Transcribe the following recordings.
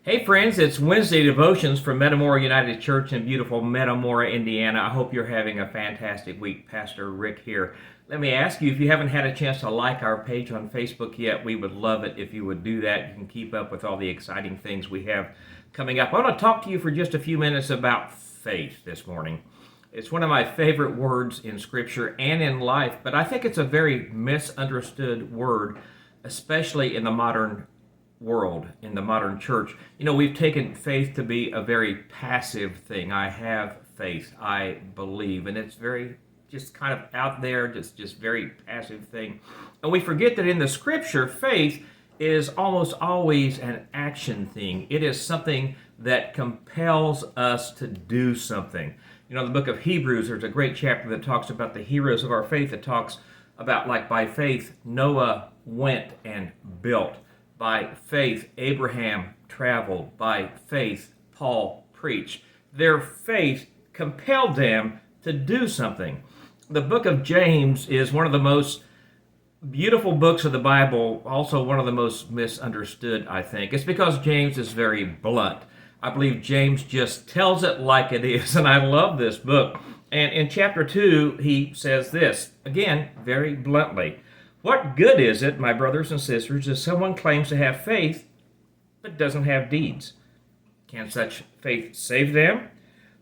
Hey friends, it's Wednesday Devotions from Metamora United Church in beautiful Metamora, Indiana. I hope you're having a fantastic week. Pastor Rick here. Let me ask you, if you haven't had a chance to like our page on Facebook yet, we would love it if you would do that. You can keep up with all the exciting things we have coming up. I want to talk to you for just a few minutes about faith this morning. It's one of my favorite words in Scripture and in life, but I think it's a very misunderstood word, especially in the modern world, in the modern church. You know, we've taken faith to be a very passive thing. I have faith, I believe, and it's very just kind of out there, just very passive thing. And we forget that in the Scripture, faith is almost always an action thing. It is something that compels us to do something. You know, in the book of Hebrews, there's a great chapter that talks about the heroes of our faith. It talks about, like, by faith, Noah went and built. By faith, Abraham traveled. By faith, Paul preached. Their faith compelled them to do something. The book of James is one of the most beautiful books of the Bible, also one of the most misunderstood, I think. It's because James is very blunt. I believe James just tells it like it is, and I love this book. And in chapter 2, he says this, again, very bluntly. What good is it, my brothers and sisters, if someone claims to have faith but doesn't have deeds? Can such faith save them?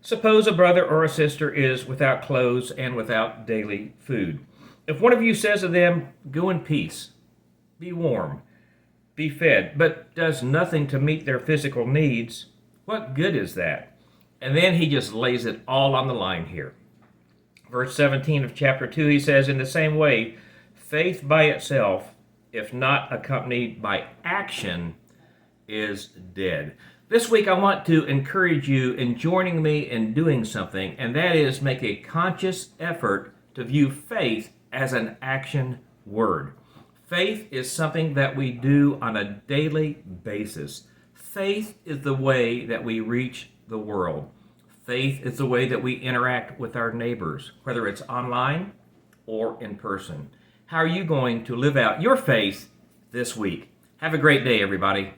Suppose a brother or a sister is without clothes and without daily food. If one of you says to them, go in peace, be warm, be fed, but does nothing to meet their physical needs, what good is that? And then he just lays it all on the line here. Verse 17 of chapter 2, he says, in the same way, faith by itself, if not accompanied by action, is dead. This week I want to encourage you in joining me in doing something, and that is make a conscious effort to view faith as an action word. Faith is something that we do on a daily basis. Faith is the way that we reach the world. Faith is the way that we interact with our neighbors, whether it's online or in person. How are you going to live out your faith this week? Have a great day, everybody.